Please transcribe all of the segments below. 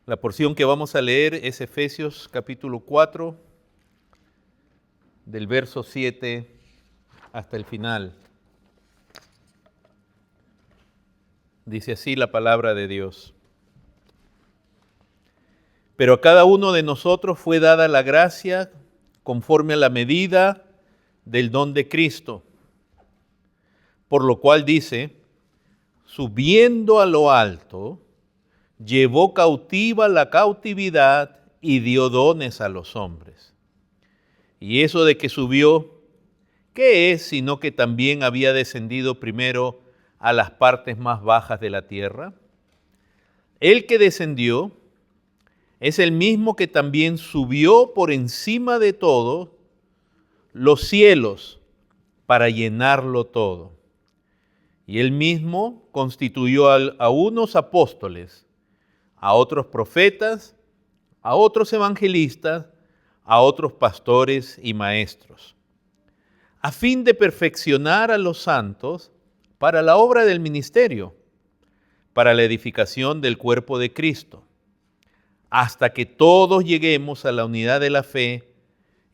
La porción que vamos a leer es Efesios capítulo 4, del verso 7 hasta el final. Dice así la palabra de Dios. Pero a cada uno de nosotros fue dada la gracia conforme a la medida del don de Cristo. Por lo cual dice, subiendo a lo alto, llevó cautiva la cautividad y dio dones a los hombres. Y eso de que subió, ¿qué es sino que también había descendido primero a las partes más bajas de la tierra? El que descendió es el mismo que también subió por encima de todo los cielos para llenarlo todo. Y él mismo constituyó a unos apóstoles, a otros profetas, a otros evangelistas, a otros pastores y maestros, a fin de perfeccionar a los santos para la obra del ministerio, para la edificación del cuerpo de Cristo, hasta que todos lleguemos a la unidad de la fe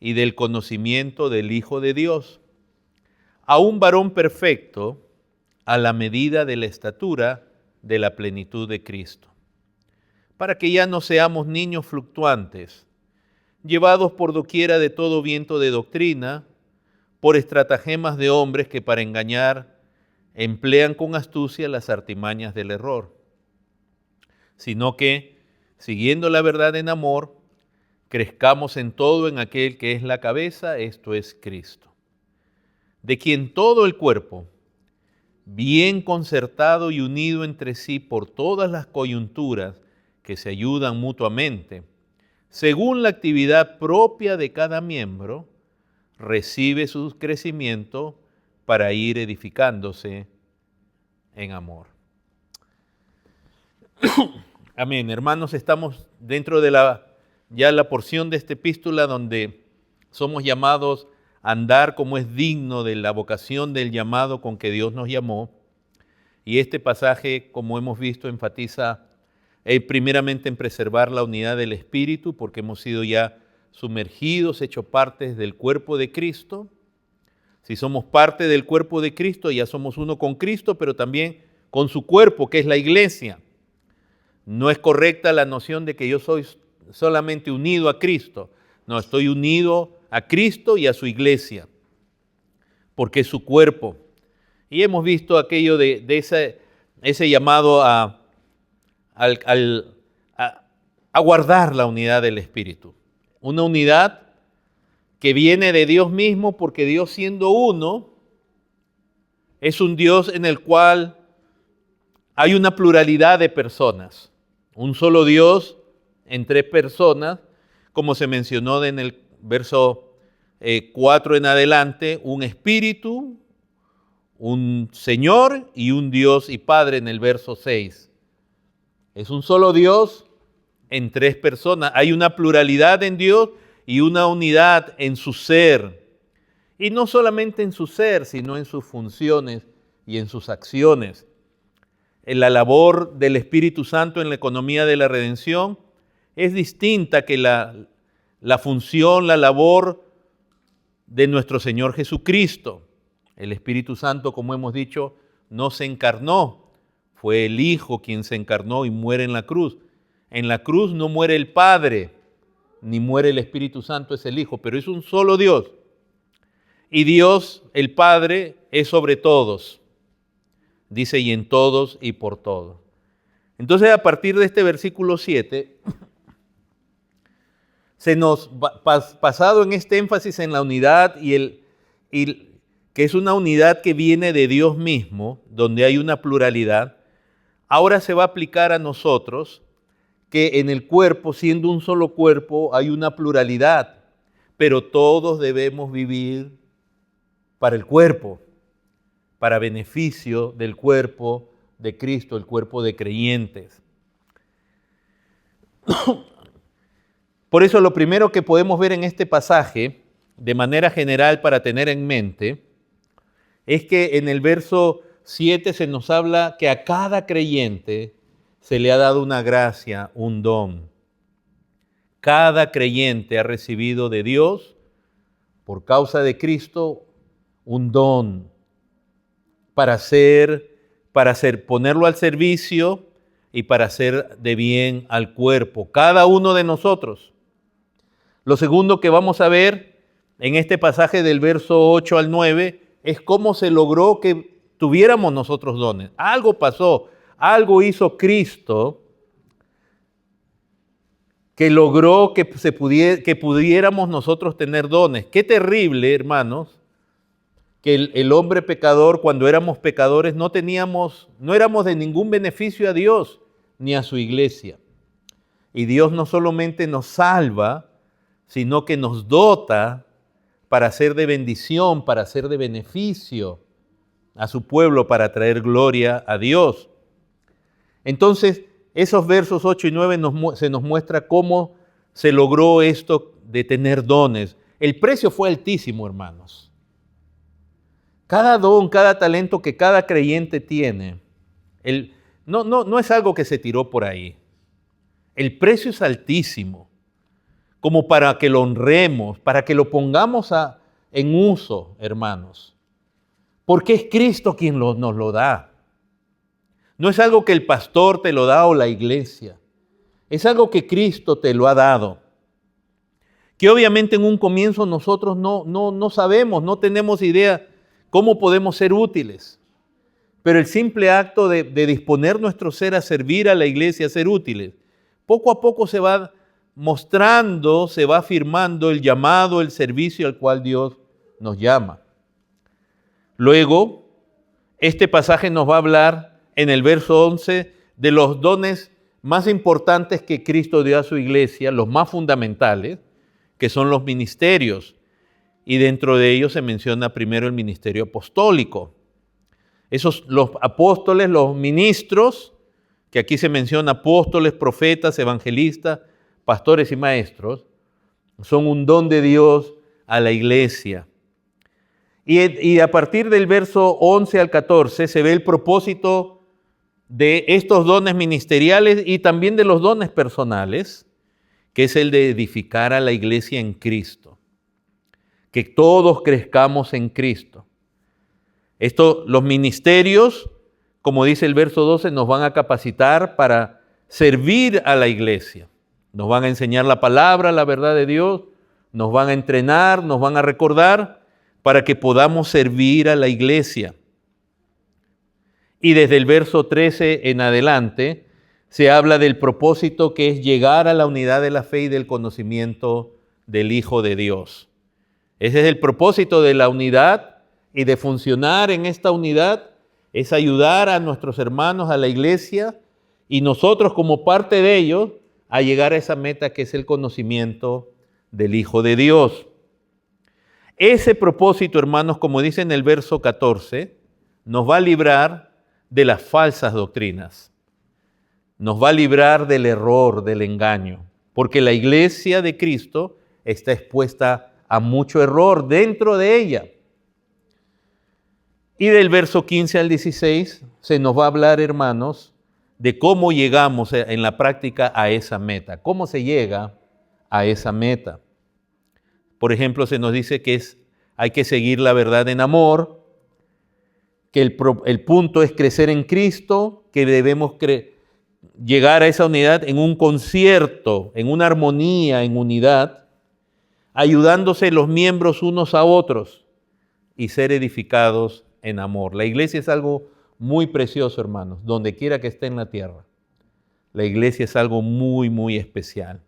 y del conocimiento del Hijo de Dios, a un varón perfecto a la medida de la estatura de la plenitud de Cristo, para que ya no seamos niños fluctuantes, llevados por doquiera de todo viento de doctrina, por estratagemas de hombres que para engañar emplean con astucia las artimañas del error, sino que, siguiendo la verdad en amor, crezcamos en todo en aquel que es la cabeza, esto es Cristo, de quien todo el cuerpo, bien concertado y unido entre sí por todas las coyunturas que se ayudan mutuamente, según la actividad propia de cada miembro, recibe su crecimiento para ir edificándose en amor. Amén. Hermanos, estamos dentro de la porción de esta epístola donde somos llamados a andar como es digno de la vocación del llamado con que Dios nos llamó. Y este pasaje, como hemos visto, enfatiza primeramente en preservar la unidad del Espíritu, porque hemos sido ya sumergidos, hechos partes del cuerpo de Cristo. Si somos parte del cuerpo de Cristo, ya somos uno con Cristo, pero también con su cuerpo, que es la iglesia. No es correcta la noción de que yo soy solamente unido a Cristo. No, estoy unido a Cristo y a su iglesia, porque es su cuerpo. Y hemos visto aquello de ese llamado a guardar la unidad del Espíritu. Una unidad que viene de Dios mismo, porque Dios, siendo uno, es un Dios en el cual hay una pluralidad de personas. Un solo Dios en tres personas, como se mencionó en el verso 4 en adelante, un Espíritu, un Señor y un Dios y Padre en el verso 6. Es un solo Dios en tres personas. Hay una pluralidad en Dios y una unidad en su ser. Y no solamente en su ser, sino en sus funciones y en sus acciones. En la labor del Espíritu Santo en la economía de la redención es distinta que la función, la labor de nuestro Señor Jesucristo. El Espíritu Santo, como hemos dicho, no se encarnó. Fue el Hijo quien se encarnó y muere en la cruz. En la cruz no muere el Padre, ni muere el Espíritu Santo, es el Hijo, pero es un solo Dios. Y Dios, el Padre, es sobre todos. Dice, y en todos y por todos. Entonces, a partir de este versículo 7, se nos, basado en este énfasis en la unidad y que es una unidad que viene de Dios mismo, donde hay una pluralidad, ahora se va a aplicar a nosotros que en el cuerpo, siendo un solo cuerpo, hay una pluralidad, pero todos debemos vivir para el cuerpo, para beneficio del cuerpo de Cristo, el cuerpo de creyentes. Por eso lo primero que podemos ver en este pasaje, de manera general para tener en mente, es que en el verso 7 se nos habla que a cada creyente se le ha dado una gracia, un don. Cada creyente ha recibido de Dios, por causa de Cristo, un don ponerlo al servicio y para hacer de bien al cuerpo, cada uno de nosotros. Lo segundo que vamos a ver en este pasaje del verso 8 al 9 es cómo se logró que tuviéramos nosotros dones. Algo pasó, algo hizo Cristo que logró que pudiéramos nosotros tener dones. Qué terrible, hermanos, que el hombre pecador, cuando éramos pecadores, no éramos de ningún beneficio a Dios ni a su iglesia. Y Dios no solamente nos salva, sino que nos dota para ser de bendición, para ser de beneficio a su pueblo, para traer gloria a Dios. Entonces, esos versos 8 y 9 se nos muestra cómo se logró esto de tener dones. El precio fue altísimo, hermanos. Cada don, cada talento que cada creyente tiene, no es algo que se tiró por ahí. El precio es altísimo, como para que lo honremos, para que lo pongamos en uso, hermanos. Porque es Cristo quien nos lo da. No es algo que el pastor te lo da o la iglesia. Es algo que Cristo te lo ha dado. Que obviamente en un comienzo nosotros no sabemos, no tenemos idea cómo podemos ser útiles. Pero el simple acto de disponer nuestro ser a servir a la iglesia, a ser útiles, poco a poco se va mostrando, se va afirmando el llamado, el servicio al cual Dios nos llama. Luego, este pasaje nos va a hablar en el verso 11 de los dones más importantes que Cristo dio a su iglesia, los más fundamentales, que son los ministerios. Y dentro de ellos se menciona primero el ministerio apostólico. Los apóstoles, los ministros, que aquí se menciona apóstoles, profetas, evangelistas, pastores y maestros, son un don de Dios a la iglesia. Y a partir del verso 11 al 14 se ve el propósito de estos dones ministeriales y también de los dones personales, que es el de edificar a la iglesia en Cristo. Que todos crezcamos en Cristo. Los ministerios, como dice el verso 12, nos van a capacitar para servir a la iglesia. Nos van a enseñar la palabra, la verdad de Dios, nos van a entrenar, nos van a recordar para que podamos servir a la iglesia. Y desde el verso 13 en adelante se habla del propósito que es llegar a la unidad de la fe y del conocimiento del Hijo de Dios. Ese es el propósito de la unidad y de funcionar en esta unidad, es ayudar a nuestros hermanos, a la iglesia, y nosotros como parte de ellos, a llegar a esa meta que es el conocimiento del Hijo de Dios. Ese propósito, hermanos, como dice en el verso 14, nos va a librar de las falsas doctrinas. Nos va a librar del error, del engaño, porque la iglesia de Cristo está expuesta a mucho error dentro de ella. Y del verso 15 al 16 se nos va a hablar, hermanos, de cómo llegamos en la práctica a esa meta. ¿Cómo se llega a esa meta? Por ejemplo, se nos dice que hay que seguir la verdad en amor, que el punto es crecer en Cristo, que debemos llegar a esa unidad en un concierto, en una armonía, en unidad, ayudándose los miembros unos a otros y ser edificados en amor. La iglesia es algo muy precioso, hermanos, donde quiera que esté en la tierra. La iglesia es algo muy, muy especial.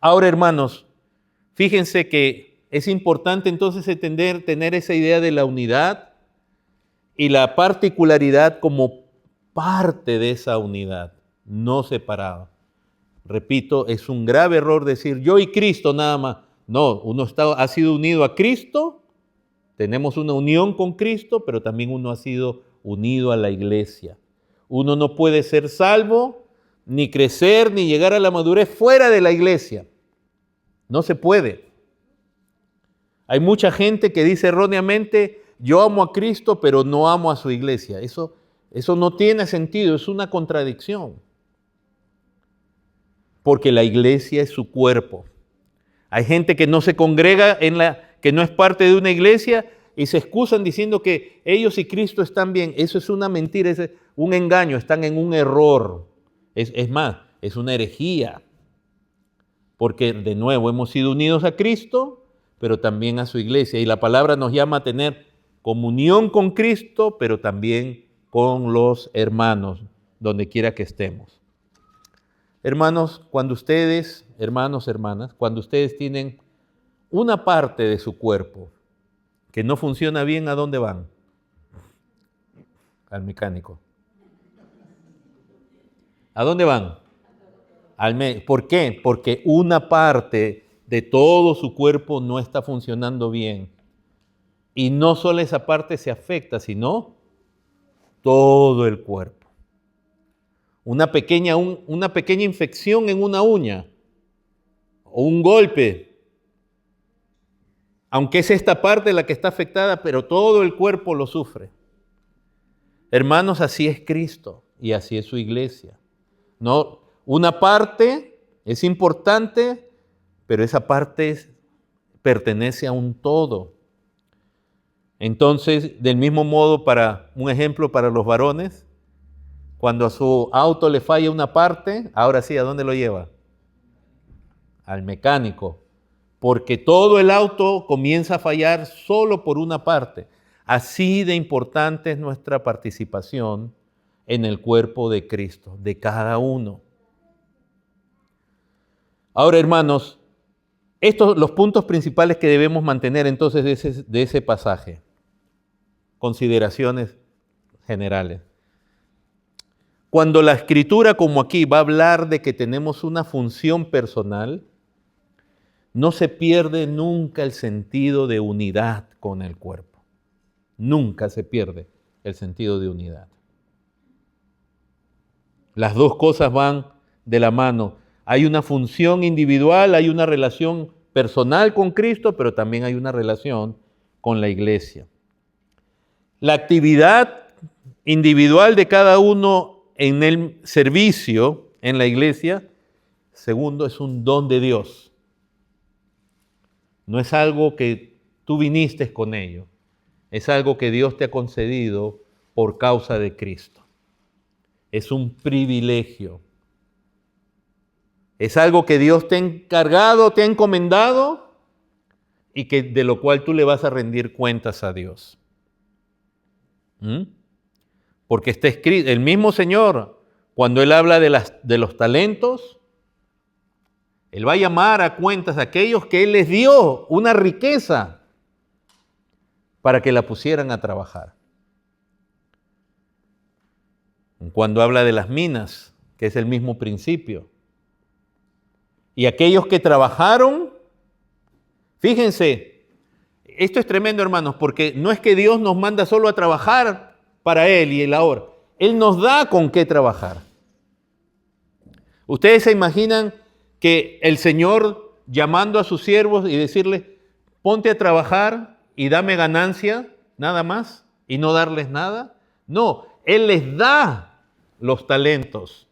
Ahora, hermanos, fíjense que es importante entonces tener esa idea de la unidad y la particularidad como parte de esa unidad, no separada. Repito, es un grave error decir yo y Cristo nada más. No, uno ha sido unido a Cristo, tenemos una unión con Cristo, pero también uno ha sido unido a la iglesia. Uno no puede ser salvo, ni crecer, ni llegar a la madurez fuera de la iglesia. No se puede. Hay mucha gente que dice erróneamente, yo amo a Cristo, pero no amo a su iglesia. Eso Eso no tiene sentido, es una contradicción. Porque la iglesia es su cuerpo. Hay gente que no se congrega que no es parte de una iglesia y se excusan diciendo que ellos y Cristo están bien. Eso es una mentira, es un engaño, están en un error. Es más, es una herejía. Porque de nuevo hemos sido unidos a Cristo, pero también a su iglesia. Y la palabra nos llama a tener comunión con Cristo, pero también con los hermanos, donde quiera que estemos. Hermanos, hermanas, cuando ustedes tienen una parte de su cuerpo que no funciona bien, ¿a dónde van? Al mecánico. ¿A dónde van? ¿Por qué? Porque una parte de todo su cuerpo no está funcionando bien. Y no solo esa parte se afecta, sino todo el cuerpo. Una pequeña infección en una uña o un golpe, aunque es esta parte la que está afectada, pero todo el cuerpo lo sufre. Hermanos, así es Cristo y así es su iglesia. No, una parte es importante, pero esa parte pertenece a un todo. Entonces, del mismo modo, para un ejemplo para los varones, cuando a su auto le falla una parte, ahora sí, ¿a dónde lo lleva? Al mecánico. Porque todo el auto comienza a fallar solo por una parte. Así de importante es nuestra participación en el cuerpo de Cristo, de cada uno. Ahora, hermanos, estos los puntos principales que debemos mantener entonces de ese pasaje. Consideraciones generales. Cuando la Escritura, como aquí, va a hablar de que tenemos una función personal, no se pierde nunca el sentido de unidad con el cuerpo. Nunca se pierde el sentido de unidad. Las dos cosas van de la mano. Hay una función individual, hay una relación personal con Cristo, pero también hay una relación con la iglesia. La actividad individual de cada uno en el servicio en la iglesia, segundo, es un don de Dios. No es algo que tú viniste con ello, es algo que Dios te ha concedido por causa de Cristo. Es un privilegio. Es algo que Dios te ha encargado, te ha encomendado y de lo cual tú le vas a rendir cuentas a Dios. Porque está escrito, el mismo Señor, cuando Él habla de los talentos, Él va a llamar a cuentas a aquellos que Él les dio una riqueza para que la pusieran a trabajar. Cuando habla de las minas, que es el mismo principio. Y aquellos que trabajaron, fíjense, esto es tremendo, hermanos, porque no es que Dios nos manda solo a trabajar para Él y Él ahora. Él nos da con qué trabajar. Ustedes se imaginan que el Señor llamando a sus siervos y decirles, ponte a trabajar y dame ganancia, nada más, y no darles nada. No, Él les da los talentos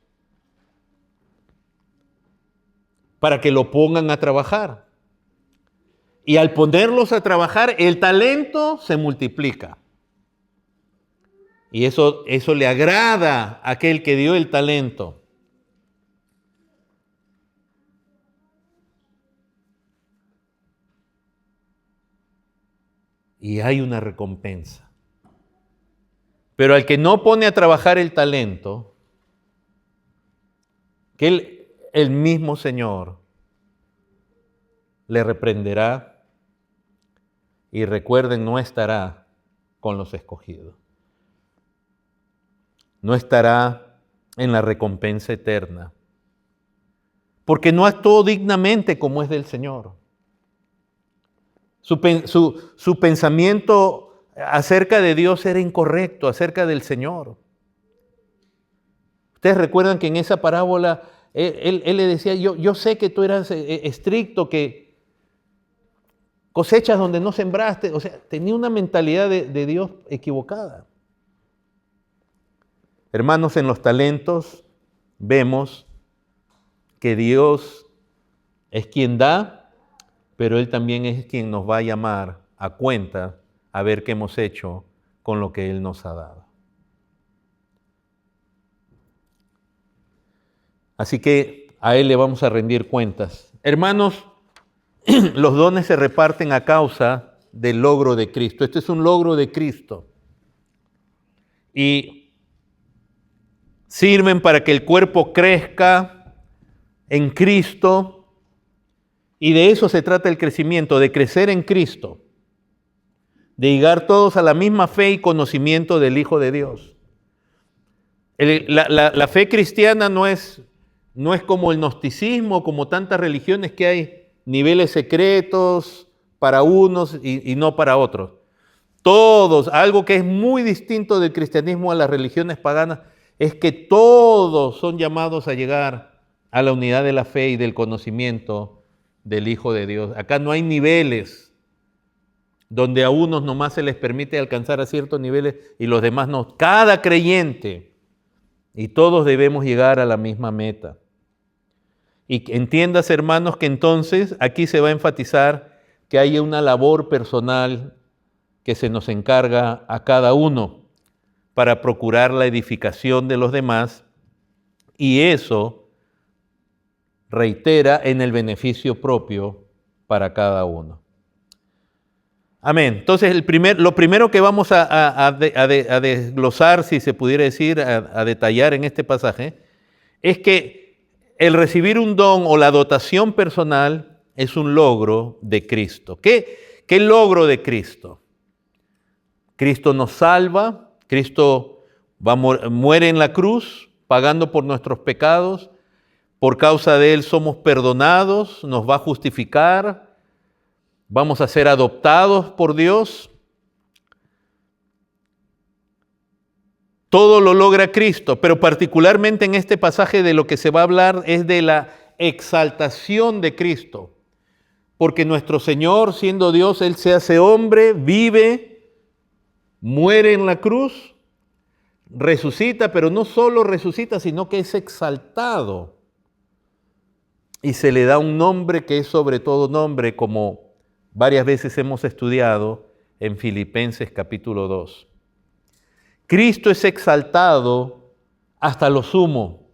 para que lo pongan a trabajar. Y al ponerlos a trabajar, el talento se multiplica. Y eso le agrada a aquel que dio el talento. Y hay una recompensa. Pero al que no pone a trabajar el talento, que el mismo Señor le reprenderá y recuerden, no estará con los escogidos. No estará en la recompensa eterna. Porque no actuó dignamente como es del Señor. Su pensamiento acerca de Dios era incorrecto, acerca del Señor. Ustedes recuerdan que en esa parábola él le decía, yo sé que tú eras estricto, que cosechas donde no sembraste. O sea, tenía una mentalidad de Dios equivocada. Hermanos, en los talentos vemos que Dios es quien da, pero Él también es quien nos va a llamar a cuenta a ver qué hemos hecho con lo que Él nos ha dado. Así que a Él le vamos a rendir cuentas. Hermanos, los dones se reparten a causa del logro de Cristo. Este es un logro de Cristo. Y sirven para que el cuerpo crezca en Cristo. Y de eso se trata el crecimiento, de crecer en Cristo. De llegar todos a la misma fe y conocimiento del Hijo de Dios. La fe cristiana no es como el gnosticismo, como tantas religiones que hay niveles secretos para unos y no para otros. Todos, algo que es muy distinto del cristianismo a las religiones paganas, es que todos son llamados a llegar a la unidad de la fe y del conocimiento del Hijo de Dios. Acá no hay niveles donde a unos nomás se les permite alcanzar a ciertos niveles y los demás no. Cada creyente y todos debemos llegar a la misma meta. Y entiendas, hermanos, que entonces aquí se va a enfatizar que hay una labor personal que se nos encarga a cada uno para procurar la edificación de los demás, y eso reitera en el beneficio propio para cada uno. Amén. Entonces, lo primero que vamos a desglosar, si se pudiera decir, a detallar en este pasaje, es que el recibir un don o la dotación personal es un logro de Cristo. ¿Qué logro de Cristo? Cristo nos salva, Cristo muere en la cruz, pagando por nuestros pecados, por causa de Él somos perdonados, nos va a justificar, vamos a ser adoptados por Dios. Todo lo logra Cristo, pero particularmente en este pasaje de lo que se va a hablar es de la exaltación de Cristo. Porque nuestro Señor, siendo Dios, Él se hace hombre, vive, muere en la cruz, resucita, pero no solo resucita, sino que es exaltado. Y se le da un nombre que es sobre todo nombre, como varias veces hemos estudiado en Filipenses capítulo 2. Cristo es exaltado hasta lo sumo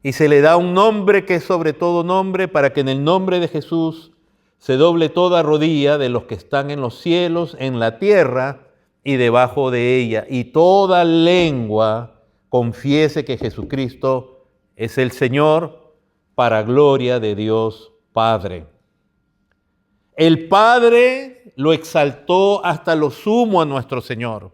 y se le da un nombre que es sobre todo nombre para que en el nombre de Jesús se doble toda rodilla de los que están en los cielos, en la tierra y debajo de ella, y toda lengua confiese que Jesucristo es el Señor, para gloria de Dios Padre. El Padre lo exaltó hasta lo sumo a nuestro Señor,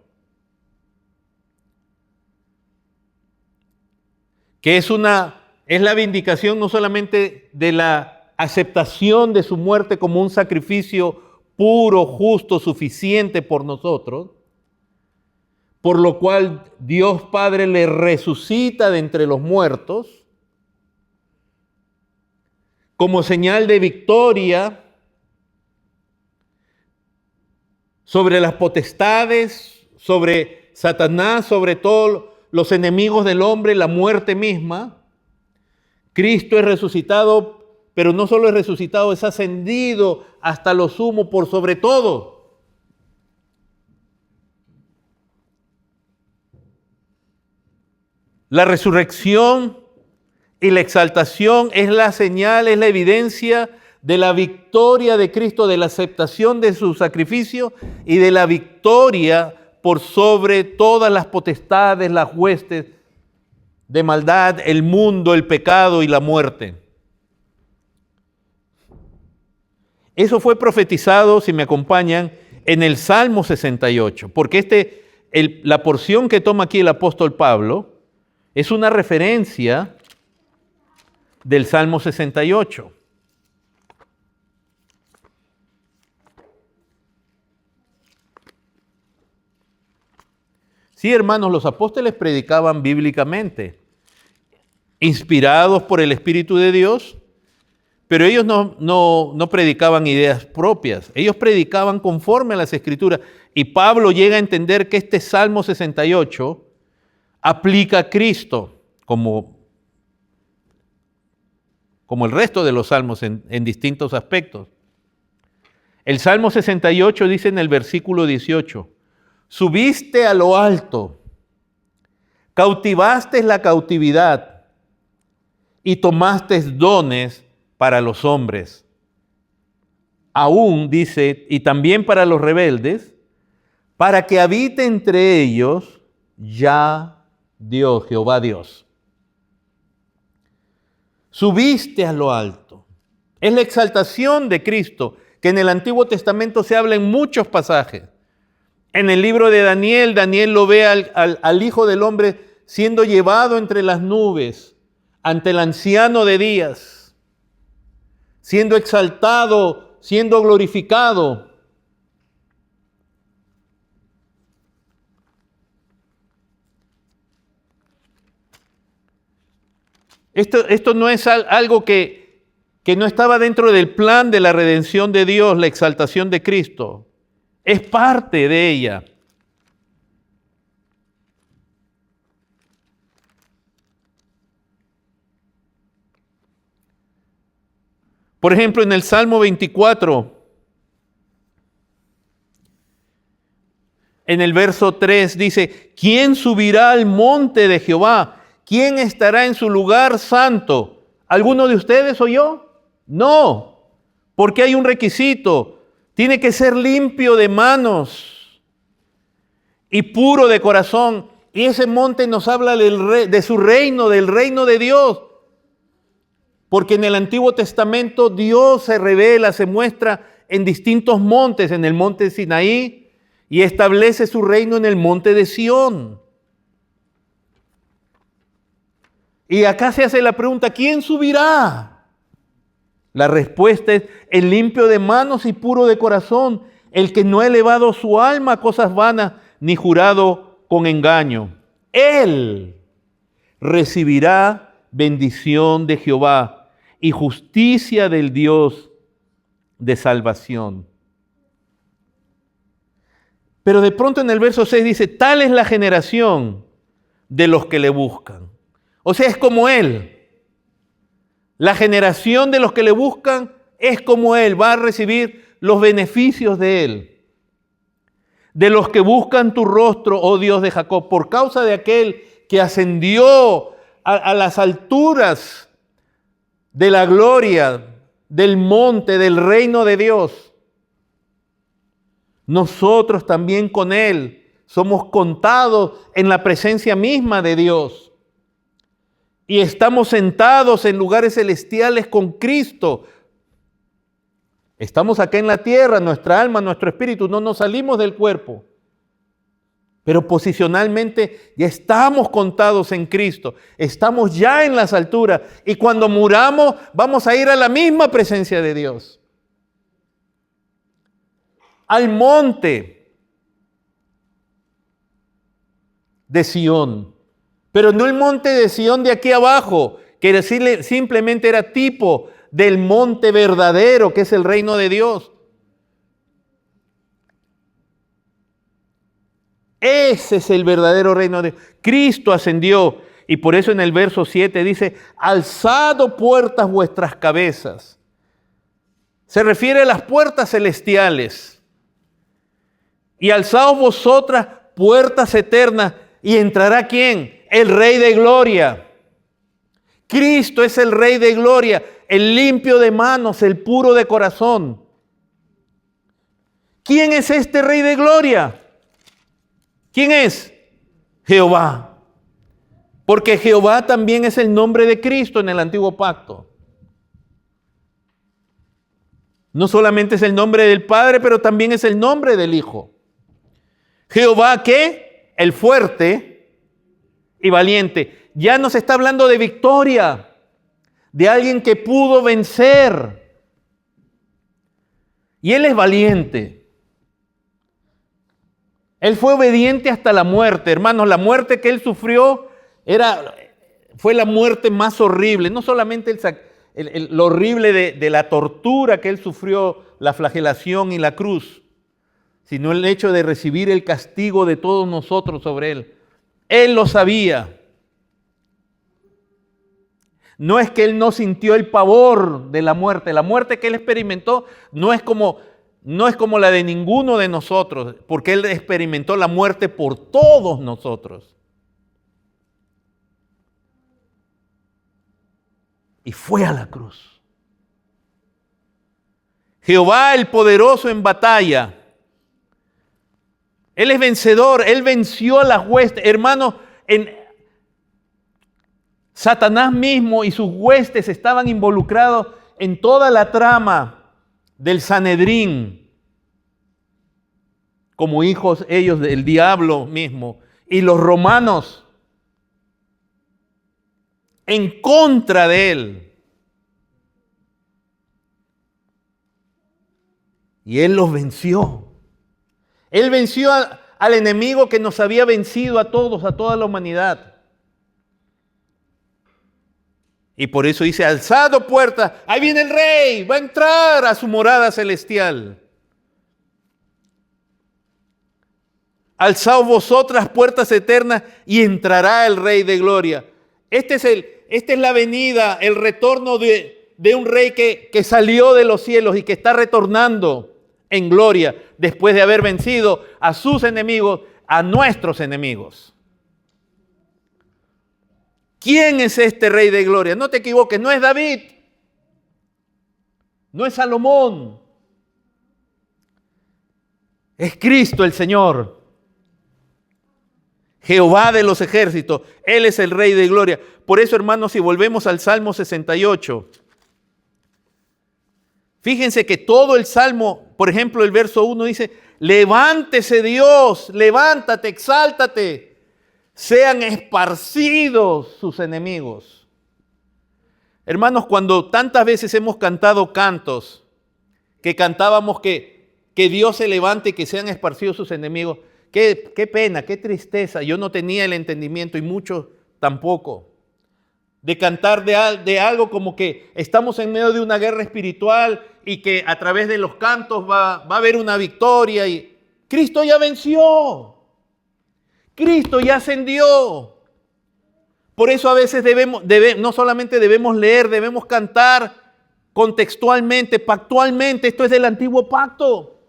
que es la vindicación no solamente de la aceptación de su muerte como un sacrificio puro, justo, suficiente por nosotros, por lo cual Dios Padre le resucita de entre los muertos, como señal de victoria sobre las potestades, sobre Satanás, sobre todos los enemigos del hombre, la muerte misma. Cristo es resucitado, pero no solo es resucitado, es ascendido hasta lo sumo por sobre todo. La resurrección y la exaltación es la señal, es la evidencia de la victoria de Cristo, de la aceptación de su sacrificio y de la victoria por sobre todas las potestades, las huestes de maldad, el mundo, el pecado y la muerte. Eso fue profetizado, si me acompañan, en el Salmo 68, porque la porción que toma aquí el apóstol Pablo es una referencia del Salmo 68. Sí, hermanos, los apóstoles predicaban bíblicamente, inspirados por el Espíritu de Dios, pero ellos no predicaban ideas propias, ellos predicaban conforme a las Escrituras. Y Pablo llega a entender que este Salmo 68 aplica a Cristo, como el resto de los salmos en distintos aspectos. El Salmo 68 dice en el versículo 18, subiste a lo alto, cautivaste la cautividad y tomaste dones para los hombres. Aún, dice, y también para los rebeldes, para que habite entre ellos ya Dios, Jehová Dios. Subiste a lo alto. Es la exaltación de Cristo, que en el Antiguo Testamento se habla en muchos pasajes. En el libro de Daniel, Daniel lo ve al Hijo del Hombre siendo llevado entre las nubes ante el anciano de días, siendo exaltado, siendo glorificado. Esto no es algo que no estaba dentro del plan de la redención de Dios, la exaltación de Cristo. Es parte de ella. Por ejemplo, en el Salmo 24, en el verso 3 dice, ¿quién subirá al monte de Jehová? ¿Quién estará en su lugar santo? ¿Alguno de ustedes o yo? No, porque hay un requisito. Tiene que ser limpio de manos y puro de corazón. Y ese monte nos habla de su reino, del reino de Dios. Porque en el Antiguo Testamento Dios se revela, se muestra en distintos montes, en el monte Sinaí, y establece su reino en el monte de Sión. Y acá se hace la pregunta, ¿quién subirá? La respuesta es el limpio de manos y puro de corazón, el que no ha elevado su alma a cosas vanas, ni jurado con engaño. Él recibirá bendición de Jehová y justicia del Dios de salvación. Pero de pronto en el verso 6 dice, tal es la generación de los que le buscan. O sea, es como Él. La generación de los que le buscan es como Él, va a recibir los beneficios de Él. De los que buscan tu rostro, oh Dios de Jacob, por causa de aquel que ascendió a las alturas de la gloria, del monte, del reino de Dios. Nosotros también con Él somos contados en la presencia misma de Dios. Y estamos sentados en lugares celestiales con Cristo. Estamos acá en la tierra, nuestra alma, nuestro espíritu, no nos salimos del cuerpo. Pero posicionalmente ya estamos contados en Cristo. Estamos ya en las alturas. Y cuando muramos vamos a ir a la misma presencia de Dios. Al monte de Sión. Pero no el monte de Sión de aquí abajo, que simplemente era tipo del monte verdadero, que es el reino de Dios. Ese es el verdadero reino de Dios. Cristo ascendió, y por eso en el verso 7 dice, alzad puertas vuestras cabezas. Se refiere a las puertas celestiales. Y alzaos vosotras puertas eternas, y entrará ¿quién? El Rey de Gloria. Cristo es el Rey de Gloria, el limpio de manos, el puro de corazón. ¿Quién es este Rey de Gloria? ¿Quién es? Jehová. Porque Jehová también es el nombre de Cristo en el Antiguo Pacto. No solamente es el nombre del Padre, pero también es el nombre del Hijo. Jehová, ¿qué? El fuerte y valiente. Ya nos está hablando de victoria, de alguien que pudo vencer. Y Él es valiente. Él fue obediente hasta la muerte. Hermanos, la muerte que Él sufrió fue la muerte más horrible. No solamente lo horrible de la tortura que Él sufrió, la flagelación y la cruz, sino el hecho de recibir el castigo de todos nosotros sobre Él. Él lo sabía. No es que Él no sintió el pavor de la muerte. La muerte que Él experimentó no es como la de ninguno de nosotros, porque Él experimentó la muerte por todos nosotros. Y fue a la cruz. Jehová el poderoso en batalla. Él es vencedor, Él venció a las huestes. Hermanos, Satanás mismo y sus huestes estaban involucrados en toda la trama del Sanedrín, como hijos ellos del diablo mismo, y los romanos en contra de Él. Y Él los venció. Él venció al enemigo que nos había vencido a todos, a toda la humanidad. Y por eso dice, alzado puertas, ahí viene el rey, va a entrar a su morada celestial. Alzaos vosotras puertas eternas y entrará el Rey de gloria. Esta es la venida, el retorno de un rey que salió de los cielos y que está retornando en gloria después de haber vencido a sus enemigos, a nuestros enemigos. ¿Quién es este Rey de gloria? No te equivoques, no es David, no es Salomón, es Cristo el Señor, Jehová de los ejércitos. Él es el Rey de gloria. Por eso, hermanos, si volvemos al Salmo 68, fíjense que todo el Salmo, por ejemplo, el verso 1 dice, levántese Dios, levántate, exáltate, sean esparcidos sus enemigos. Hermanos, cuando tantas veces hemos cantado cantos, que cantábamos que Dios se levante y que sean esparcidos sus enemigos, qué pena, qué tristeza. Yo no tenía el entendimiento y muchos tampoco. De cantar de algo como que estamos en medio de una guerra espiritual y que a través de los cantos va a haber una victoria y Cristo ya venció. Cristo ya ascendió. Por eso a veces no solamente debemos leer, debemos cantar contextualmente, pactualmente. Esto es del antiguo pacto,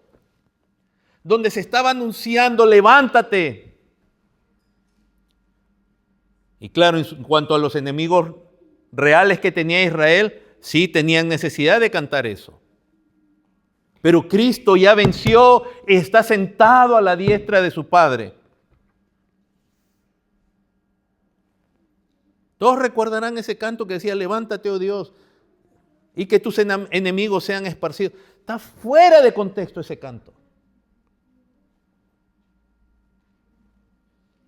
donde se estaba anunciando, levántate. Y claro, en cuanto a los enemigos reales que tenía Israel, sí tenían necesidad de cantar eso. Pero Cristo ya venció y está sentado a la diestra de su Padre. Todos recordarán ese canto que decía, levántate, oh Dios, y que tus enemigos sean esparcidos. Está fuera de contexto ese canto.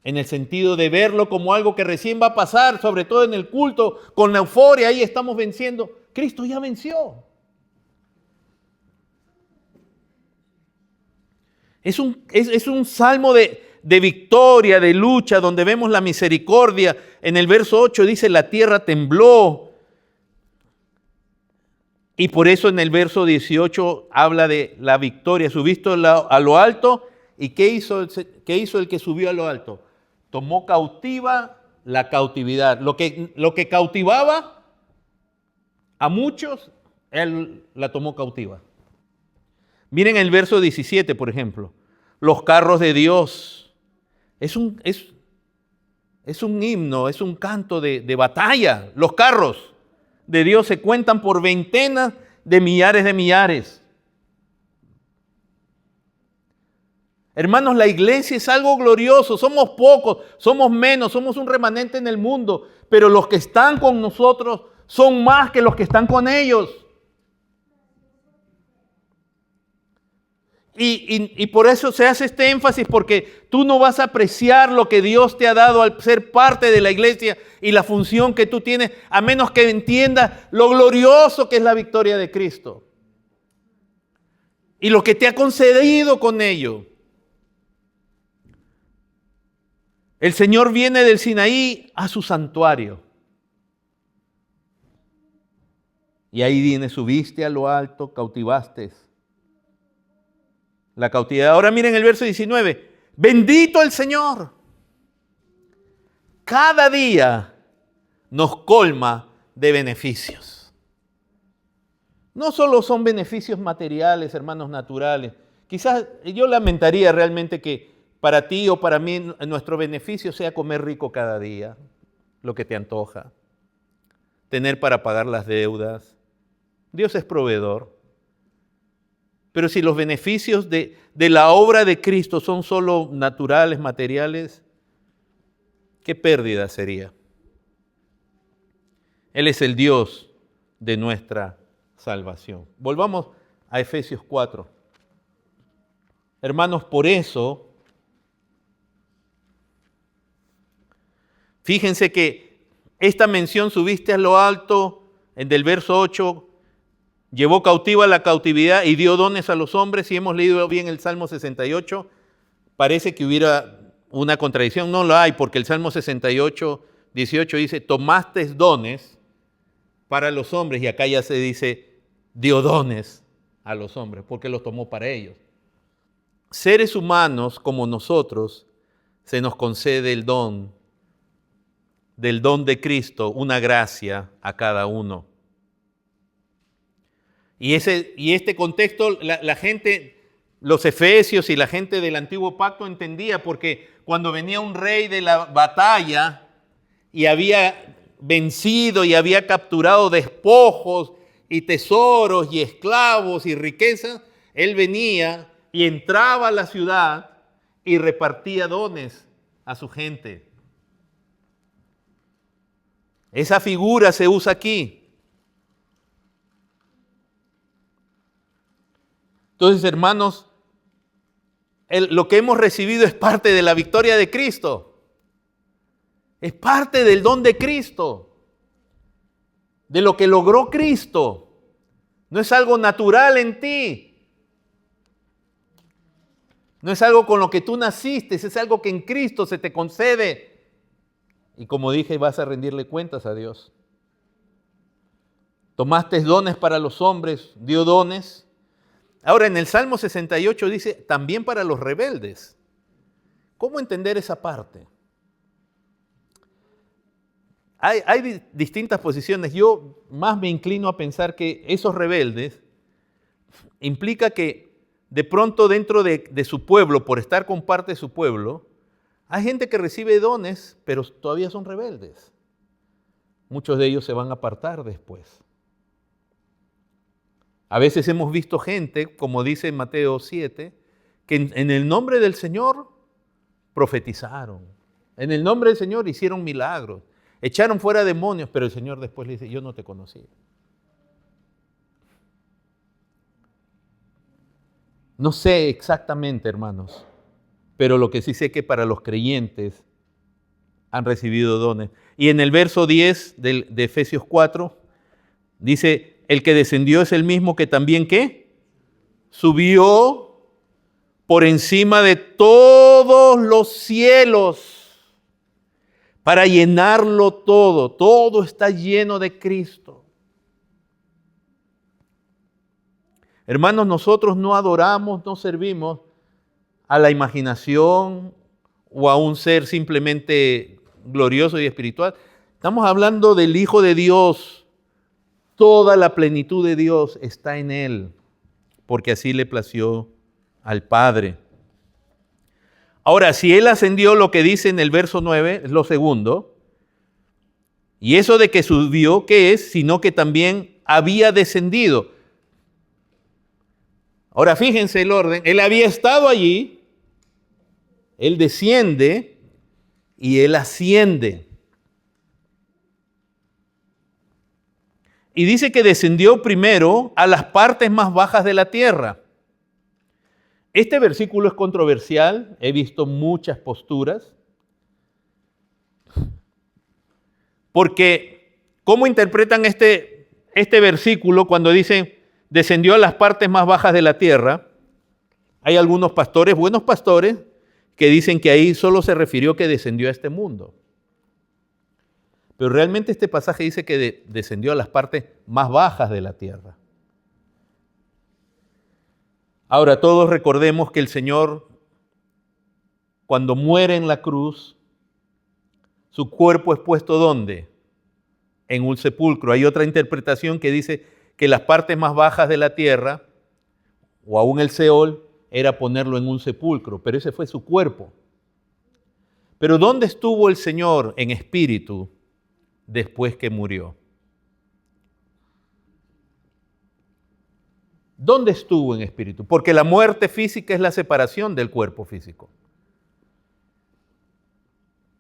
En el sentido de verlo como algo que recién va a pasar, sobre todo en el culto, con la euforia, ahí estamos venciendo. Cristo ya venció. Es un salmo de victoria, de lucha, donde vemos la misericordia. En el verso 8 dice, la tierra tembló. Y por eso en el verso 18 habla de la victoria. Subiste a lo alto. ¿Y qué hizo el que subió a lo alto? Tomó cautiva la cautividad. Lo que cautivaba a muchos, Él la tomó cautiva. Miren el verso 17, por ejemplo. Los carros de Dios. Es un himno, es un canto de batalla. Los carros de Dios se cuentan por ventenas de millares. Hermanos, la iglesia es algo glorioso. Somos pocos, somos menos, somos un remanente en el mundo. Pero los que están con nosotros son más que los que están con ellos. Y por eso se hace este énfasis, porque tú no vas a apreciar lo que Dios te ha dado al ser parte de la iglesia y la función que tú tienes, a menos que entiendas lo glorioso que es la victoria de Cristo y lo que te ha concedido con ello. El Señor viene del Sinaí a su santuario. Y ahí viene, subiste a lo alto, cautivaste la cautividad. Ahora miren el verso 19. Bendito el Señor. cada día nos colma de beneficios. No solo son beneficios materiales, hermanos, naturales. Quizás yo lamentaría realmente que para ti o para mí nuestro beneficio sea comer rico cada día, lo que te antoja, tener para pagar las deudas. Dios es proveedor. Pero si los beneficios de la obra de Cristo son solo naturales, materiales, ¿qué pérdida sería? Él es el Dios de nuestra salvación. Volvamos a Efesios 4. Hermanos, por eso, fíjense que esta mención, subiste a lo alto, del verso 8, llevó cautiva la cautividad y dio dones a los hombres. Si hemos leído bien el Salmo 68, parece que hubiera una contradicción. No lo hay, porque el Salmo 68, 18 dice, tomaste dones para los hombres, y acá ya se dice, dio dones a los hombres, porque los tomó para ellos. Seres humanos como nosotros, se nos concede el don, del don de Cristo, una gracia a cada uno. Y este contexto, la gente, los efesios y la gente del antiguo pacto entendía, porque cuando venía un rey de la batalla y había vencido y había capturado despojos y tesoros y esclavos y riquezas, él venía y entraba a la ciudad y repartía dones a su gente. Esa figura se usa aquí. Entonces, hermanos, lo que hemos recibido es parte de la victoria de Cristo. Es parte del don de Cristo, de lo que logró Cristo. No es algo natural en ti. No es algo con lo que tú naciste, es algo que en Cristo se te concede. Y como dije, vas a rendirle cuentas a Dios. Tomaste dones para los hombres, dio dones. Ahora en el Salmo 68 dice, también para los rebeldes. ¿Cómo entender esa parte? Hay distintas posiciones. Yo más me inclino a pensar que esos rebeldes implica que de pronto dentro de su pueblo, por estar con parte de su pueblo, hay gente que recibe dones, pero todavía son rebeldes. Muchos de ellos se van a apartar después. A veces hemos visto gente, como dice en Mateo 7, que en el nombre del Señor profetizaron. En el nombre del Señor hicieron milagros. Echaron fuera demonios, pero el Señor después le dice, yo no te conocí. No sé exactamente, hermanos, pero lo que sí sé que para los creyentes han recibido dones. Y en el verso 10 de Efesios 4 dice, el que descendió es el mismo que también, ¿qué? Subió por encima de todos los cielos para llenarlo todo. Todo está lleno de Cristo. Hermanos, nosotros no adoramos, no servimos a la imaginación o a un ser simplemente glorioso y espiritual. Estamos hablando del Hijo de Dios. Toda la plenitud de Dios está en Él, porque así le plació al Padre. Ahora, si Él ascendió, lo que dice en el verso 9, es lo segundo, y eso de que subió, ¿qué es? Sino que también había descendido. Ahora, fíjense el orden, Él había estado allí, Él desciende y Él asciende. Y dice que descendió primero a las partes más bajas de la tierra. Este versículo es controversial, he visto muchas posturas, porque ¿cómo interpretan este versículo cuando dice descendió a las partes más bajas de la tierra? Hay algunos pastores, buenos pastores, que dicen que ahí solo se refirió que descendió a este mundo. Pero realmente este pasaje dice que descendió a las partes más bajas de la tierra. Ahora todos recordemos que el Señor, cuando muere en la cruz, Su cuerpo es puesto ¿dónde? En un sepulcro. Hay otra interpretación que dice que las partes más bajas de la tierra, o aún el Seol, era ponerlo en un sepulcro, pero ese fue su cuerpo. Pero ¿dónde estuvo el Señor en espíritu después que murió? ¿Dónde estuvo en espíritu? Porque la muerte física es la separación del cuerpo físico.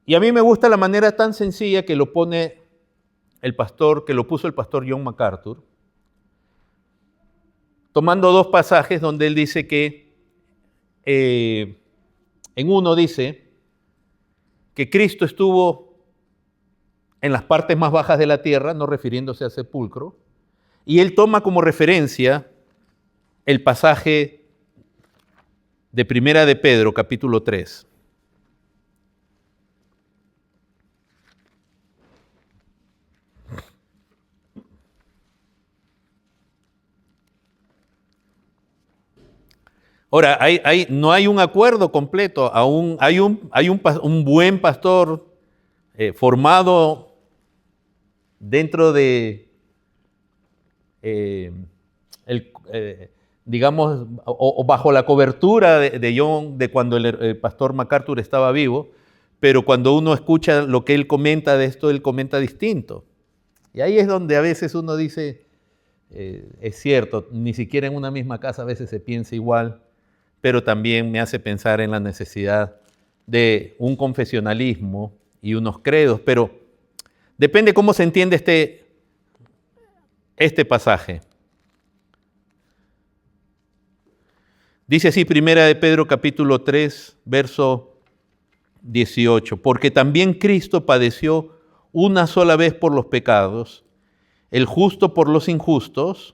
Y a mí me gusta la manera tan sencilla que lo pone el pastor, que lo puso el pastor John MacArthur, tomando dos pasajes donde él dice que en uno dice que Cristo estuvo en las partes más bajas de la tierra, no refiriéndose al sepulcro, y él toma como referencia el pasaje de Primera de Pedro, capítulo 3. Ahora, no hay un acuerdo completo, aún hay un buen pastor formado dentro de, digamos, o bajo la cobertura de John, de cuando el pastor MacArthur estaba vivo, pero cuando uno escucha lo que él comenta de esto, él comenta distinto. Y ahí es donde a veces uno dice, es cierto, ni siquiera en una misma casa a veces se piensa igual, pero también me hace pensar en la necesidad de un confesionalismo y unos credos, pero depende cómo se entiende este pasaje. Dice así, Primera de Pedro capítulo 3, verso 18, porque también Cristo padeció una sola vez por los pecados, el justo por los injustos,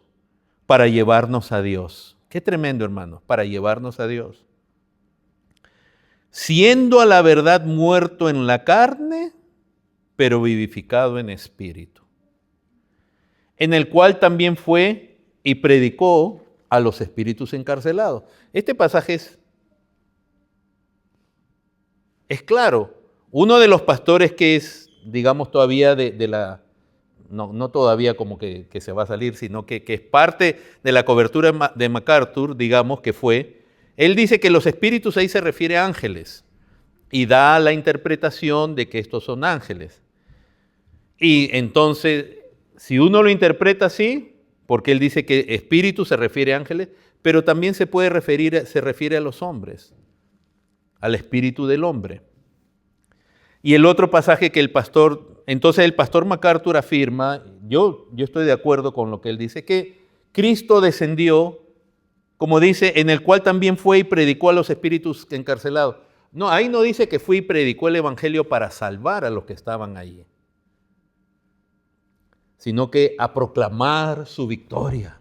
para llevarnos a Dios. Qué tremendo, hermano, para llevarnos a Dios. Siendo a la verdad muerto en la carne, pero vivificado en espíritu, en el cual también fue y predicó a los espíritus encarcelados. Este pasaje es claro. Uno de los pastores que es, digamos, todavía de la, no todavía como que se va a salir, sino que es parte de la cobertura de MacArthur, digamos, que fue, él dice que los espíritus ahí se refiere a ángeles y da la interpretación de que estos son ángeles. Y entonces, si uno lo interpreta así, porque él dice que espíritu se refiere a ángeles, pero también se refiere a los hombres, al espíritu del hombre. Y el otro pasaje que el pastor MacArthur afirma, yo estoy de acuerdo con lo que él dice, que Cristo descendió, como dice, en el cual también fue y predicó a los espíritus encarcelados. No, ahí no dice que fue y predicó el evangelio para salvar a los que estaban allí, sino que a proclamar su victoria.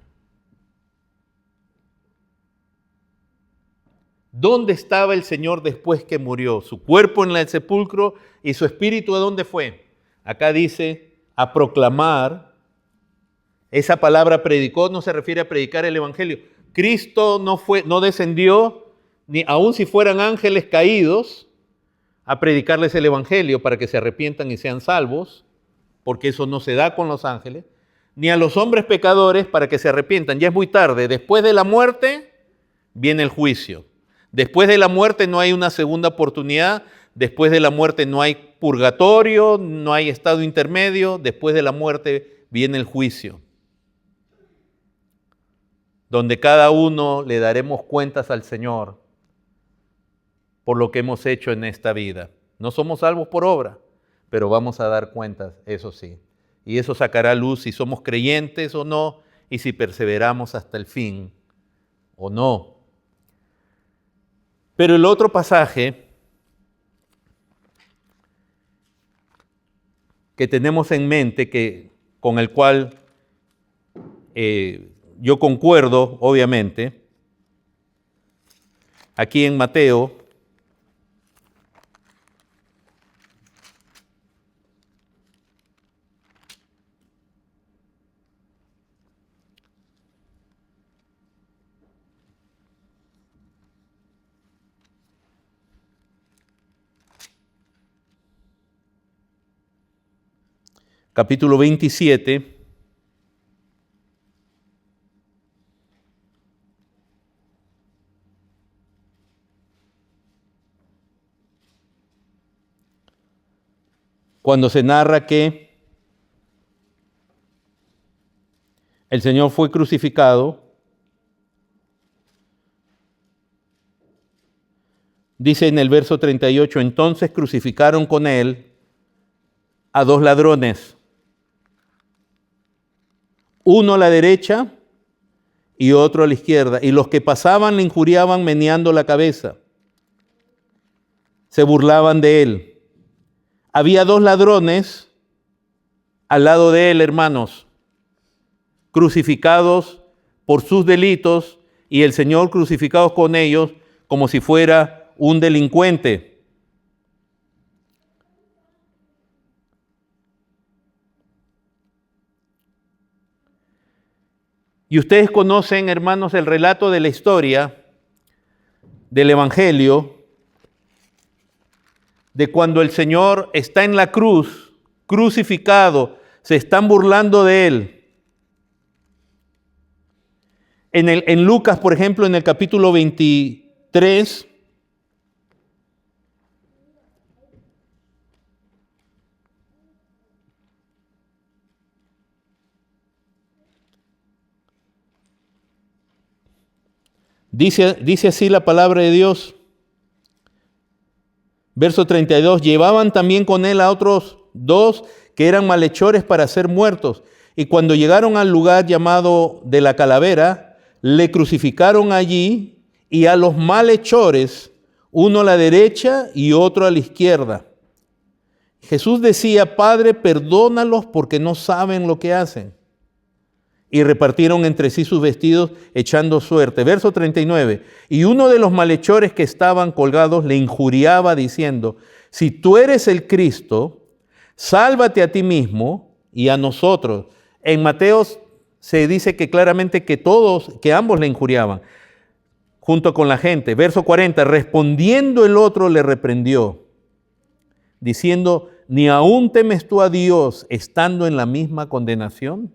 ¿Dónde estaba el Señor después que murió? Su cuerpo en el sepulcro y su espíritu ¿a dónde fue? Acá dice a proclamar. Esa palabra predicó no se refiere a predicar el evangelio. Cristo no descendió, ni aun si fueran ángeles caídos, a predicarles el evangelio para que se arrepientan y sean salvos, porque eso no se da con los ángeles, ni a los hombres pecadores para que se arrepientan. Ya es muy tarde. Después de la muerte viene el juicio. Después de la muerte no hay una segunda oportunidad. Después de la muerte no hay purgatorio, no hay estado intermedio. Después de la muerte viene el juicio, donde cada uno le daremos cuentas al Señor por lo que hemos hecho en esta vida. No somos salvos por obra, pero vamos a dar cuentas, eso sí. Y eso sacará luz si somos creyentes o no, y si perseveramos hasta el fin o no. Pero el otro pasaje que tenemos en mente, con el cual yo concuerdo, obviamente, aquí en Mateo, capítulo 27. Cuando se narra que el Señor fue crucificado, dice en el verso 38, entonces crucificaron con él a dos ladrones, uno a la derecha y otro a la izquierda, y los que pasaban le injuriaban meneando la cabeza, se burlaban de él. Había dos ladrones al lado de él, hermanos, crucificados por sus delitos, y el Señor crucificado con ellos como si fuera un delincuente. Y ustedes conocen, hermanos, el relato de la historia del Evangelio, de cuando el Señor está en la cruz, crucificado, se están burlando de él. En Lucas, por ejemplo, en el capítulo 23, dice así la palabra de Dios. Verso 32, llevaban también con él a otros dos que eran malhechores para ser muertos. Y cuando llegaron al lugar llamado de la calavera, le crucificaron allí y a los malhechores, uno a la derecha y otro a la izquierda. Jesús decía, Padre, perdónalos porque no saben lo que hacen. Y repartieron entre sí sus vestidos echando suerte. Verso 39. Y uno de los malhechores que estaban colgados le injuriaba diciendo, si tú eres el Cristo, sálvate a ti mismo y a nosotros. En Mateo se dice que claramente que ambos le injuriaban, junto con la gente. Verso 40. Respondiendo el otro le reprendió, diciendo, ¿ni aún temes tú a Dios estando en la misma condenación?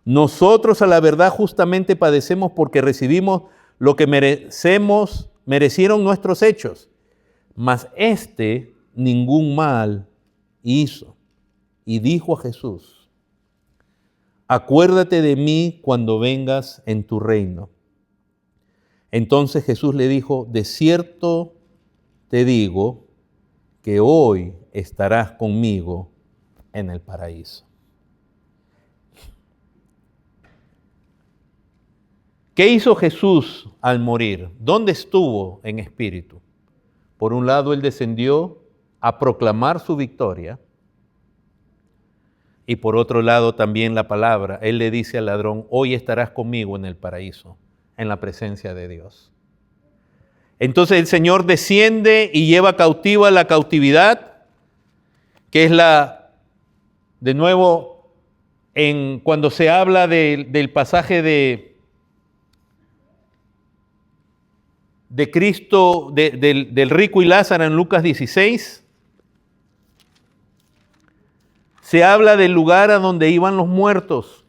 Nosotros a la verdad justamente padecemos porque recibimos lo que merecieron nuestros hechos, mas éste ningún mal hizo. Y dijo a Jesús, acuérdate de mí cuando vengas en tu reino. Entonces Jesús le dijo, de cierto te digo que hoy estarás conmigo en el paraíso. ¿Qué hizo Jesús al morir? ¿Dónde estuvo en espíritu? Por un lado, Él descendió a proclamar su victoria, y por otro lado también la palabra. Él le dice al ladrón, hoy estarás conmigo en el paraíso, en la presencia de Dios. Entonces el Señor desciende y lleva cautiva la cautividad, que es de nuevo, cuando se habla del pasaje de Cristo, del rico y Lázaro en Lucas 16, se habla del lugar a donde iban los muertos.